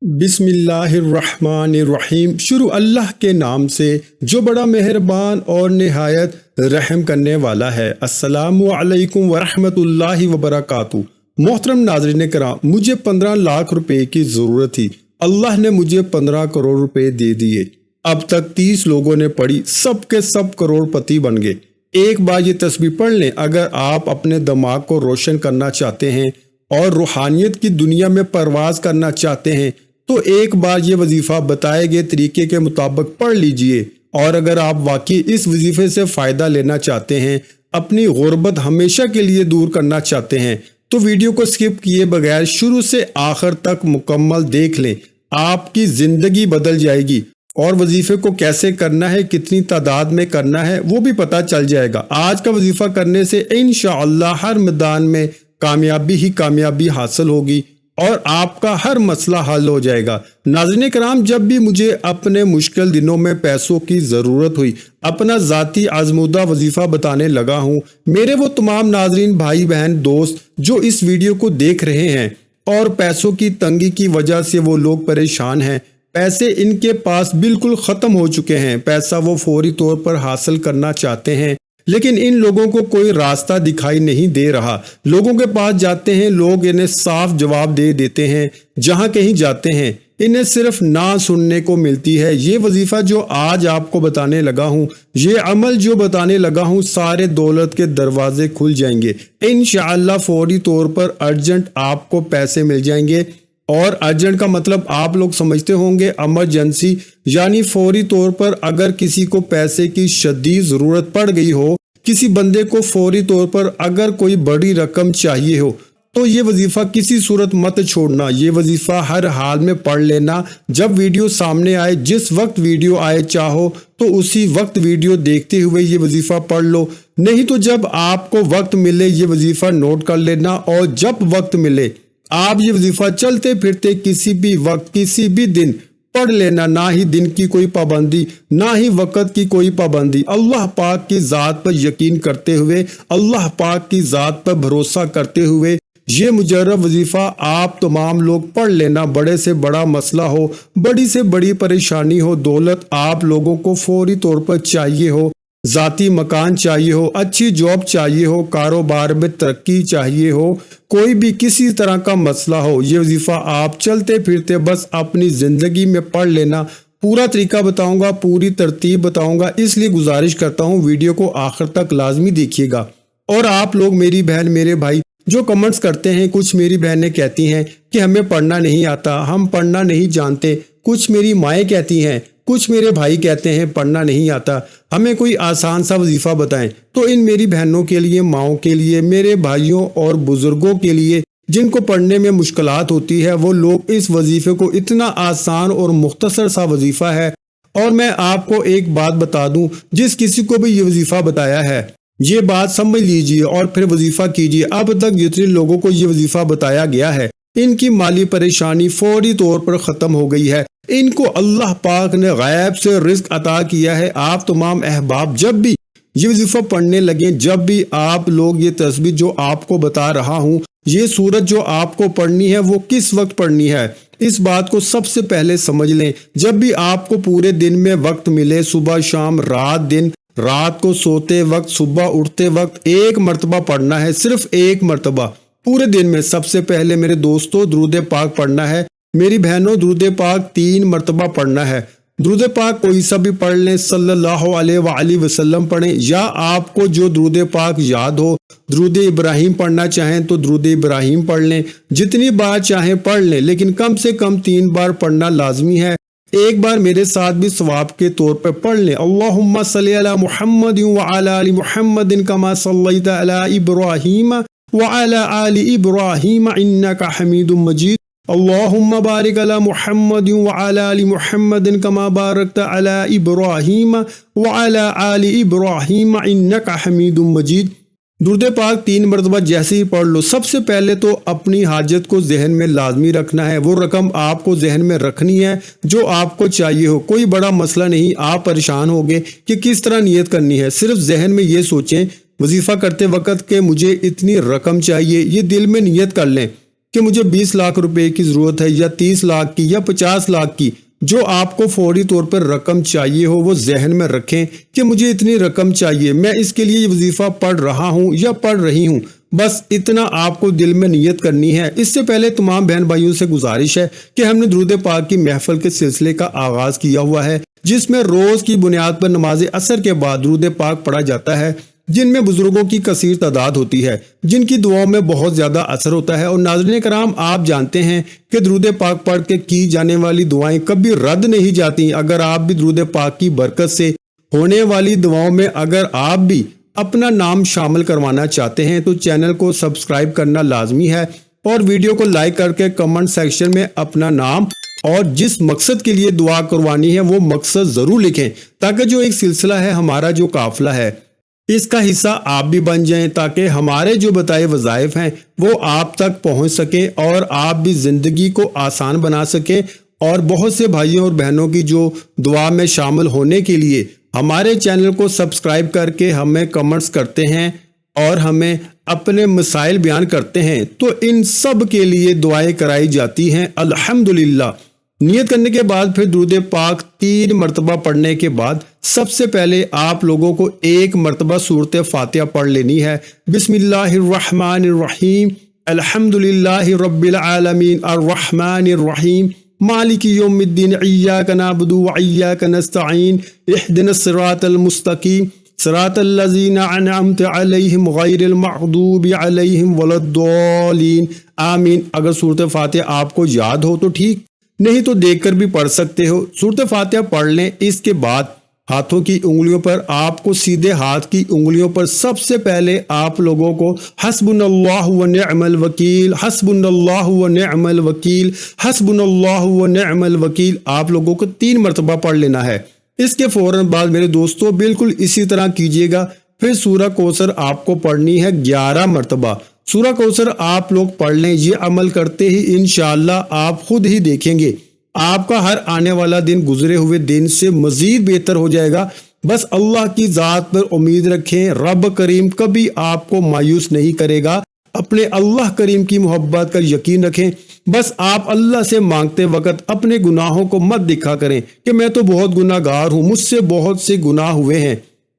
بسم اللہ الرحمن الرحیم۔ شروع اللہ کے نام سے جو بڑا مہربان اور نہایت رحم کرنے والا ہے۔ السلام علیکم ورحمۃ اللہ وبرکاتہ۔ محترم ناظرین کرام، مجھے 15 لاکھ روپے کی ضرورت تھی۔ اللہ نے مجھے 15 کروڑ روپے دے دیے۔ اب تک 30 لوگوں نے پڑھی، سب کے سب کروڑ پتی بن گئے۔ ایک بار یہ تسبیح پڑھ لیں۔ اگر آپ اپنے دماغ کو روشن کرنا چاہتے ہیں اور روحانیت کی دنیا میں پرواز کرنا چاہتے ہیں تو ایک بار یہ وظیفہ بتائے گئے طریقے کے مطابق پڑھ لیجئے۔ اور اگر آپ واقعی اس وظیفے سے فائدہ لینا چاہتے ہیں، اپنی غربت ہمیشہ کے لیے دور کرنا چاہتے ہیں، تو ویڈیو کو سکپ کیے بغیر شروع سے آخر تک مکمل دیکھ لیں۔ آپ کی زندگی بدل جائے گی اور وظیفے کو کیسے کرنا ہے، کتنی تعداد میں کرنا ہے، وہ بھی پتہ چل جائے گا۔ آج کا وظیفہ کرنے سے انشاءاللہ ہر میدان میں کامیابی ہی کامیابی حاصل ہوگی اور آپ کا ہر مسئلہ حل ہو جائے گا۔ ناظرین کرام، جب بھی مجھے اپنے مشکل دنوں میں پیسوں کی ضرورت ہوئی، اپنا ذاتی آزمودہ وظیفہ بتانے لگا ہوں۔ میرے وہ تمام ناظرین، بھائی بہن، دوست جو اس ویڈیو کو دیکھ رہے ہیں اور پیسوں کی تنگی کی وجہ سے وہ لوگ پریشان ہیں، پیسے ان کے پاس بالکل ختم ہو چکے ہیں، پیسہ وہ فوری طور پر حاصل کرنا چاہتے ہیں، لیکن ان لوگوں کو کوئی راستہ دکھائی نہیں دے رہا۔ لوگوں کے پاس جاتے ہیں، لوگ انہیں صاف جواب دے دیتے ہیں۔ جہاں کہیں جاتے ہیں، انہیں صرف نہ سننے کو ملتی ہے۔ یہ وظیفہ جو آج آپ کو بتانے لگا ہوں، یہ عمل جو بتانے لگا ہوں، سارے دولت کے دروازے کھل جائیں گے۔ انشاءاللہ فوری طور پر ارجنٹ آپ کو پیسے مل جائیں گے۔ اور ارجنٹ کا مطلب آپ لوگ سمجھتے ہوں گے ایمرجنسی، یعنی فوری طور پر اگر کسی کو پیسے کی شدید ضرورت پڑ گئی ہو، کسی بندے کو فوری طور پر اگر کوئی بڑی رقم چاہیے ہو، تو یہ وظیفہ کسی صورت مت چھوڑنا۔ یہ وظیفہ ہر حال میں پڑھ لینا۔ جب ویڈیو سامنے آئے، جس وقت ویڈیو آئے چاہو تو اسی وقت ویڈیو دیکھتے ہوئے یہ وظیفہ پڑھ لو، نہیں تو جب آپ کو وقت ملے یہ وظیفہ نوٹ کر لینا، اور جب وقت ملے آپ یہ وظیفہ چلتے پھرتے کسی بھی وقت کسی بھی دن پڑھ لینا۔ نہ ہی دن کی کوئی پابندی، نہ ہی وقت کی کوئی پابندی۔ اللہ پاک کی ذات پر یقین کرتے ہوئے، اللہ پاک کی ذات پر بھروسہ کرتے ہوئے یہ مجرب وظیفہ آپ تمام لوگ پڑھ لینا۔ بڑے سے بڑا مسئلہ ہو، بڑی سے بڑی پریشانی ہو، دولت آپ لوگوں کو فوری طور پر چاہیے ہو، ذاتی مکان چاہیے ہو، اچھی جاب چاہیے ہو، کاروبار میں ترقی چاہیے ہو، کوئی بھی کسی طرح کا مسئلہ ہو، یہ وظیفہ آپ چلتے پھرتے بس اپنی زندگی میں پڑھ لینا۔ پورا طریقہ بتاؤں گا، پوری ترتیب بتاؤں گا، اس لیے گزارش کرتا ہوں ویڈیو کو آخر تک لازمی دیکھیے گا۔ اور آپ لوگ، میری بہن، میرے بھائی جو کمنٹس کرتے ہیں، کچھ میری بہنیں کہتی ہیں کہ ہمیں پڑھنا نہیں آتا، ہم پڑھنا نہیں جانتے، کچھ میری مائیں کہتی ہیں، کچھ میرے بھائی کہتے ہیں پڑھنا نہیں آتا، ہمیں کوئی آسان سا وظیفہ بتائیں۔ تو ان میری بہنوں کے لیے، ماؤں کے لیے، میرے بھائیوں اور بزرگوں کے لیے جن کو پڑھنے میں مشکلات ہوتی ہے، وہ لوگ اس وظیفے کو، اتنا آسان اور مختصر سا وظیفہ ہے۔ اور میں آپ کو ایک بات بتا دوں، جس کسی کو بھی یہ وظیفہ بتایا ہے، یہ بات سمجھ لیجئے اور پھر وظیفہ کیجئے۔ اب تک جتنے لوگوں کو یہ وظیفہ بتایا گیا ہے، ان کی مالی پریشانی فوری طور پر ختم ہو گئی ہے۔ ان کو اللہ پاک نے غیب سے رزق عطا کیا ہے۔ آپ تمام احباب جب بھی یہ وظیفہ پڑھنے لگیں، جب بھی آپ لوگ یہ تسبیح جو آپ کو بتا رہا ہوں، یہ سورت جو آپ کو پڑھنی ہے، وہ کس وقت پڑھنی ہے، اس بات کو سب سے پہلے سمجھ لیں۔ جب بھی آپ کو پورے دن میں وقت ملے، صبح شام رات دن، رات کو سوتے وقت صبح اٹھتے وقت ایک مرتبہ پڑھنا ہے، صرف ایک مرتبہ پورے دن میں۔ سب سے پہلے میرے دوستوں درود پاک پڑھنا ہے، میری بہنوں درود پاک 3 مرتبہ پڑھنا ہے۔ درود پاک کوئی سا بھی پڑھ لیں، صلی اللہ علیہ وآلہ وسلم پڑھیں، یا آپ کو جو درود پاک یاد ہو، درود ابراہیم پڑھنا چاہیں تو درود ابراہیم پڑھ لیں، جتنی بار چاہیں پڑھ لیں، لیکن کم سے کم 3 بار پڑھنا لازمی ہے۔ ایک بار میرے ساتھ بھی ثواب کے طور پر پڑھ لیں، اللہم صلی علی محمد وعلی آل محمد کما صلیت علی ابراہیم وعلی آل ابراہیم انک حمید مجید، اللہم بارک علی محمد وعلی آل محمد کما بارکت علی ابراہیم وعلی آل ابراہیم انک حمید مجید۔ درود پاک 3 مرتبہ جیسے ہی پڑھ لو، سب سے پہلے تو اپنی حاجت کو ذہن میں لازمی رکھنا ہے۔ وہ رقم آپ کو ذہن میں رکھنی ہے جو آپ کو چاہیے ہو۔ کوئی بڑا مسئلہ نہیں، آپ پریشان ہوگے کہ کس طرح نیت کرنی ہے، صرف ذہن میں یہ سوچیں وظیفہ کرتے وقت کہ مجھے اتنی رقم چاہیے، یہ دل میں نیت کر لیں۔ کہ مجھے 20 لاکھ روپے کی ضرورت ہے یا 30 لاکھ کی یا 50 لاکھ کی، جو آپ کو فوری طور پر رقم چاہیے ہو وہ ذہن میں رکھیں کہ مجھے اتنی رقم چاہیے، میں اس کے لیے یہ وظیفہ پڑھ رہا ہوں یا پڑھ رہی ہوں، بس اتنا آپ کو دل میں نیت کرنی ہے۔ اس سے پہلے تمام بہن بھائیوں سے گزارش ہے کہ ہم نے درود پاک کی محفل کے سلسلے کا آغاز کیا ہوا ہے، جس میں روز کی بنیاد پر نماز عصر کے بعد درود پاک پڑھا جاتا ہے، جن میں بزرگوں کی کثیر تعداد ہوتی ہے، جن کی دعاؤں میں بہت زیادہ اثر ہوتا ہے۔ اور ناظرین کرام، آپ جانتے ہیں کہ درود پاک پڑھ کے کی جانے والی دعائیں کبھی رد نہیں جاتی۔ اگر آپ بھی درود پاک کی برکت سے ہونے والی دعاؤں میں اگر آپ بھی اپنا نام شامل کروانا چاہتے ہیں تو چینل کو سبسکرائب کرنا لازمی ہے، اور ویڈیو کو لائک کر کے کمنٹ سیکشن میں اپنا نام اور جس مقصد کے لیے دعا کروانی ہے وہ مقصد ضرور لکھیں، تاکہ جو ایک سلسلہ ہے، ہمارا جو قافلہ ہے، اس کا حصہ آپ بھی بن جائیں، تاکہ ہمارے جو بتائے وظائف ہیں وہ آپ تک پہنچ سکیں اور آپ بھی زندگی کو آسان بنا سکیں، اور بہت سے بھائیوں اور بہنوں کی جو دعا میں شامل ہونے کے لیے ہمارے چینل کو سبسکرائب کر کے ہمیں کمنٹس کرتے ہیں اور ہمیں اپنے مسائل بیان کرتے ہیں، تو ان سب کے لیے دعائیں کرائی جاتی ہیں الحمدللہ۔ نیت کرنے کے بعد پھر درود پاک 3 مرتبہ پڑھنے کے بعد سب سے پہلے آپ لوگوں کو 1 مرتبہ سورۃ فاتحہ پڑھ لینی ہے۔ بسم اللہ الرحمن الرحیم، الحمدللہ رب العالمین، الرحمن الرحیم، مالک یوم الدین، ایاک نعبد و ایاک نستعین، اہدنا الصراط المستقیم، صراط الذین انعمت علیہم غیر المغضوب علیہم ولا الضالین، آمین۔ اگر سورۃ فاتحہ آپ کو یاد ہو تو ٹھیک، نہیں تو دیکھ کر بھی پڑھ سکتے ہو۔ سورۃ فاتحہ پڑھ لیں، اس کے بعد ہاتھوں کی انگلیوں پر آپ کو سیدھے ہاتھ کی انگلیوں پر سب سے پہلے آپ لوگوں کو حسبنا اللہ و نعم الوکیل، حسبنا اللہ و نعم الوکیل، حسبنا اللہ و نعم الوکیل آپ لوگوں کو 3 مرتبہ پڑھ لینا ہے۔ اس کے فوراً بعد میرے دوستو بالکل اسی طرح کیجئے گا، پھر سورہ کوثر آپ کو پڑھنی ہے 11 مرتبہ۔ سورہ کوثر آپ لوگ پڑھ لیں، یہ عمل کرتے ہی انشاءاللہ آپ خود ہی دیکھیں گے آپ کا ہر آنے والا دن گزرے ہوئے دن سے مزید بہتر ہو جائے گا۔ بس اللہ کی ذات پر امید رکھیں، رب کریم کبھی آپ کو مایوس نہیں کرے گا۔ اپنے اللہ کریم کی محبت کا یقین رکھیں، بس آپ اللہ سے مانگتے وقت اپنے گناہوں کو مت دکھا کریں کہ میں تو بہت گناہ گار ہوں، مجھ سے بہت سے گناہ ہوئے ہیں،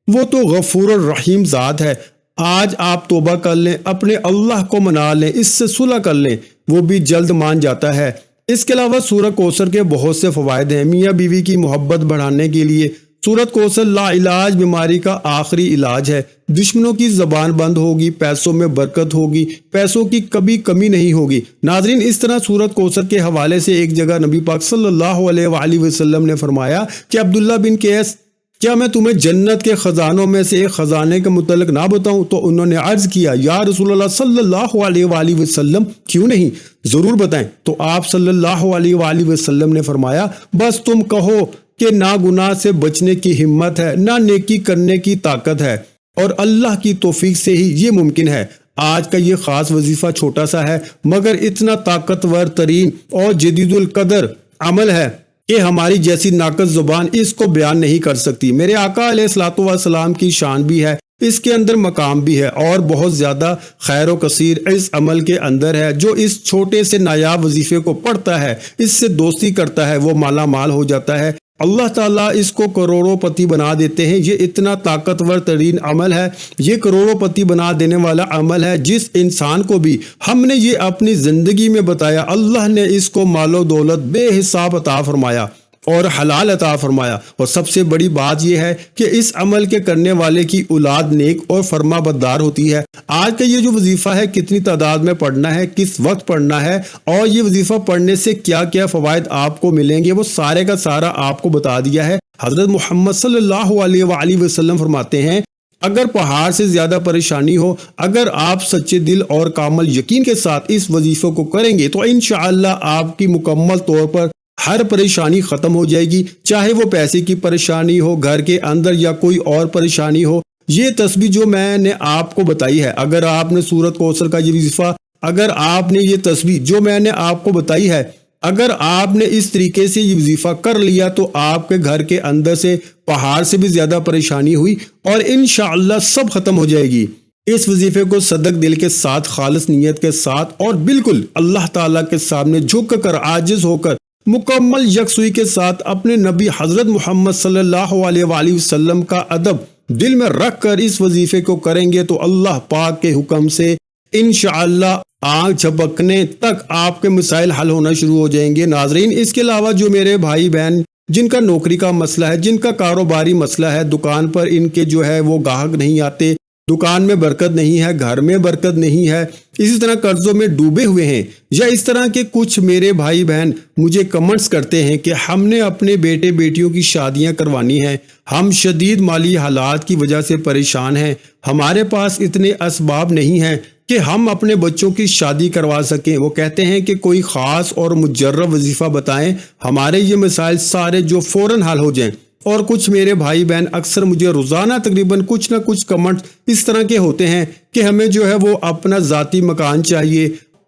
وہ تو غفور الرحیم ذات ہے۔ آج آپ توبہ کر لیں، اپنے اللہ کو منا لیں، اس سے صلح کر لیں، وہ بھی جلد مان جاتا ہے۔ اس کے علاوہ سورہ کوثر کے بہت سے فوائد ہیں۔ میاں بیوی کی محبت بڑھانے کے لیے سورۃ کوثر لا علاج بیماری کا آخری علاج ہے۔ دشمنوں کی زبان بند ہوگی، پیسوں میں برکت ہوگی، پیسوں کی کبھی کمی نہیں ہوگی۔ ناظرین، اس طرح سورۃ کوثر کے حوالے سے ایک جگہ نبی پاک صلی اللہ علیہ وآلہ وسلم نے فرمایا کہ عبداللہ بن قیس، کیا میں تمہیں جنت کے خزانوں میں سے ایک خزانے کے متعلق نہ بتاؤں؟ تو انہوں نے عرض کیا، یا رسول اللہ صلی اللہ علیہ وآلہ وسلم، کیوں نہیں، ضرور بتائیں۔ تو آپ صلی اللہ علیہ وآلہ وسلم نے فرمایا، بس تم کہو کہ نہ گناہ سے بچنے کی ہمت ہے، نہ نیکی کرنے کی طاقت ہے، اور اللہ کی توفیق سے ہی یہ ممکن ہے۔ آج کا یہ خاص وظیفہ چھوٹا سا ہے، مگر اتنا طاقتور ترین اور جدید القدر عمل ہے کہ ہماری جیسی ناقص زبان اس کو بیان نہیں کر سکتی۔ میرے آقا علیہ الصلوۃ والسلام کی شان بھی ہے، اس کے اندر مقام بھی ہے، اور بہت زیادہ خیر و کثیر اس عمل کے اندر ہے۔ جو اس چھوٹے سے نایاب وظیفے کو پڑھتا ہے، اس سے دوستی کرتا ہے، وہ مالا مال ہو جاتا ہے، اللہ تعالیٰ اس کو کروڑوں پتی بنا دیتے ہیں۔ یہ اتنا طاقتور ترین عمل ہے، یہ کروڑوں پتی بنا دینے والا عمل ہے۔ جس انسان کو بھی ہم نے یہ اپنی زندگی میں بتایا، اللہ نے اس کو مال و دولت بے حساب عطا فرمایا اور حلال عطا فرمایا۔ اور سب سے بڑی بات یہ ہے کہ اس عمل کے کرنے والے کی اولاد نیک اور فرما بردار ہوتی ہے۔ آج کا یہ جو وظیفہ ہے، کتنی تعداد میں پڑھنا ہے، کس وقت پڑھنا ہے، اور یہ وظیفہ پڑھنے سے کیا کیا فوائد آپ کو ملیں گے، وہ سارے کا سارا آپ کو بتا دیا ہے۔ حضرت محمد صلی اللہ علیہ وآلہ وسلم فرماتے ہیں، اگر پہاڑ سے زیادہ پریشانی ہو، اگر آپ سچے دل اور کامل یقین کے ساتھ اس وظیفے کو کریں گے تو انشاءاللہ آپ کی مکمل طور پر ہر پریشانی ختم ہو جائے گی، چاہے وہ پیسے کی پریشانی ہو، گھر کے اندر، یا کوئی اور پریشانی ہو۔ یہ تسبیح جو میں نے آپ کو بتائی ہے، اگر آپ نے سورۃ کوثر کا یہ وظیفہ، اگر آپ نے یہ تسبیح جو میں نے آپ کو بتائی ہے، اگر آپ نے اس طریقے سے یہ وظیفہ کر لیا تو آپ کے گھر کے اندر سے پہاڑ سے بھی زیادہ پریشانی ہوئی اور انشاءاللہ سب ختم ہو جائے گی۔ اس وظیفے کو صدق دل کے ساتھ، خالص نیت کے ساتھ اور بالکل اللہ تعالیٰ کے سامنے جھک کر، عاجز ہو کر، مکمل یکسوئی کے ساتھ اپنے نبی حضرت محمد صلی اللہ علیہ وآلہ وسلم کا ادب دل میں رکھ کر اس وظیفے کو کریں گے تو اللہ پاک کے حکم سے انشاءاللہ آنکھ جھپکنے تک آپ کے مسائل حل ہونا شروع ہو جائیں گے۔ ناظرین، اس کے علاوہ جو میرے بھائی بہن جن کا نوکری کا مسئلہ ہے، جن کا کاروباری مسئلہ ہے، دکان پر ان کے جو ہے وہ گاہک نہیں آتے، دکان میں برکت نہیں ہے، گھر میں برکت نہیں ہے، اسی طرح قرضوں میں ڈوبے ہوئے ہیں، یا اس طرح کے کچھ میرے بھائی بہن مجھے کمنٹس کرتے ہیں کہ ہم نے اپنے بیٹے بیٹیوں کی شادیاں کروانی ہیں، ہم شدید مالی حالات کی وجہ سے پریشان ہیں، ہمارے پاس اتنے اسباب نہیں ہیں کہ ہم اپنے بچوں کی شادی کروا سکیں۔ وہ کہتے ہیں کہ کوئی خاص اور مجرب وظیفہ بتائیں، ہمارے یہ مسائل سارے جو فوراً حل ہو جائیں۔ اور کچھ میرے بھائی بہن اکثر مجھے روزانہ تقریباً کچھ نہ کچھ کمنٹ اس طرح کے ہوتے ہیں کہ ہمیں جو ہے وہ اپنا ذاتی مکان چاہیے،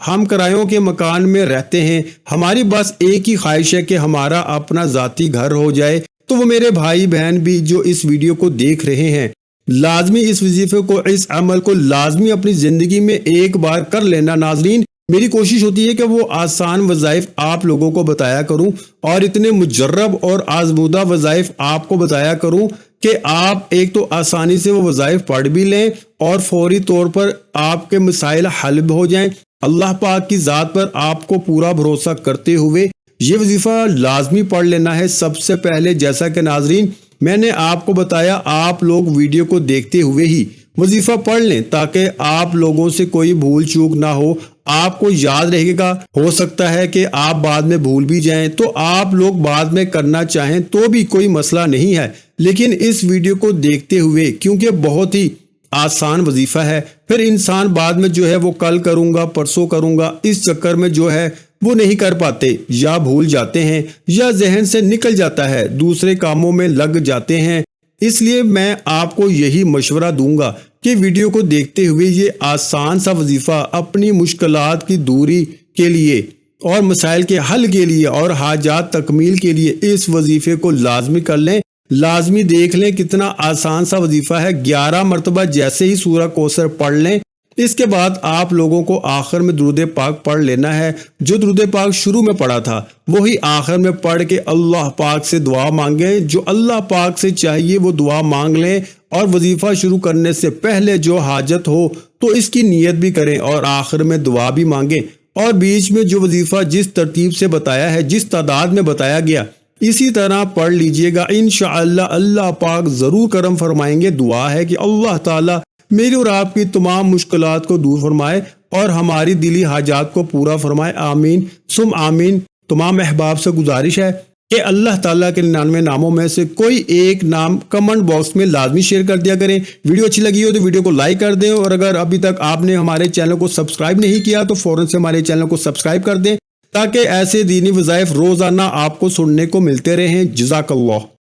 ہم کرایوں کے مکان میں رہتے ہیں، ہماری بس ایک ہی خواہش ہے کہ ہمارا اپنا ذاتی گھر ہو جائے۔ تو وہ میرے بھائی بہن بھی جو اس ویڈیو کو دیکھ رہے ہیں، لازمی اس وظیفے کو، اس عمل کو لازمی اپنی زندگی میں ایک بار کر لینا۔ ناظرین، میری کوشش ہوتی ہے کہ وہ آسان وظائف آپ لوگوں کو بتایا کروں اور اتنے مجرب اور آزمودہ وظائف آپ کو بتایا کروں کہ آپ ایک تو آسانی سے وہ وظائف پڑھ بھی لیں اور فوری طور پر آپ کے مسائل حل ہو جائیں۔ اللہ پاک کی ذات پر آپ کو پورا بھروسہ کرتے ہوئے یہ وظیفہ لازمی پڑھ لینا ہے۔ سب سے پہلے جیسا کہ ناظرین میں نے آپ کو بتایا، آپ لوگ ویڈیو کو دیکھتے ہوئے ہی وظیفہ پڑھ لیں تاکہ آپ لوگوں سے کوئی بھول چوک نہ ہو، آپ کو یاد رہے گا۔ ہو سکتا ہے کہ آپ بعد میں بھول بھی جائیں تو آپ لوگ بعد میں کرنا چاہیں تو بھی کوئی مسئلہ نہیں ہے، لیکن اس ویڈیو کو دیکھتے ہوئے کیونکہ بہت ہی آسان وظیفہ ہے، پھر انسان بعد میں جو ہے وہ کل کروں گا، پرسوں کروں گا، اس چکر میں جو ہے وہ نہیں کر پاتے، یا بھول جاتے ہیں یا ذہن سے نکل جاتا ہے، دوسرے کاموں میں لگ جاتے ہیں۔ اس لیے میں آپ کو یہی مشورہ دوں گا کہ ویڈیو کو دیکھتے ہوئے یہ آسان سا وظیفہ اپنی مشکلات کی دوری کے لیے اور مسائل کے حل کے لیے اور حاجات تکمیل کے لیے اس وظیفے کو لازمی کر لیں۔ لازمی دیکھ لیں کتنا آسان سا وظیفہ ہے۔ 11 مرتبہ جیسے ہی سورہ کوثر پڑھ لیں، اس کے بعد آپ لوگوں کو آخر میں درود پاک پڑھ لینا ہے۔ جو درود پاک شروع میں پڑھا تھا وہی آخر میں پڑھ کے اللہ پاک سے دعا مانگیں، جو اللہ پاک سے چاہیے وہ دعا مانگ لیں، اور وظیفہ شروع کرنے سے پہلے جو حاجت ہو تو اس کی نیت بھی کریں اور آخر میں دعا بھی مانگیں، اور بیچ میں جو وظیفہ جس ترتیب سے بتایا ہے، جس تعداد میں بتایا گیا، اسی طرح پڑھ لیجئے گا۔ انشاءاللہ اللہ پاک ضرور کرم فرمائیں گے۔ دعا ہے کہ اللہ تعالی میری اور آپ کی تمام مشکلات کو دور فرمائے اور ہماری دلی حاجات کو پورا فرمائے، آمین ثم آمین۔ تمام احباب سے گزارش ہے کہ اللہ تعالیٰ کے 99 ناموں میں سے کوئی ایک نام کمنٹ باکس میں لازمی شیئر کر دیا کریں۔ ویڈیو اچھی لگی ہو تو ویڈیو کو لائک کر دیں، اور اگر ابھی تک آپ نے ہمارے چینل کو سبسکرائب نہیں کیا تو فوراً سے ہمارے چینل کو سبسکرائب کر دیں تاکہ ایسے دینی وظائف روزانہ آپ کو سننے کو ملتے رہیں۔ جزاک اللہ۔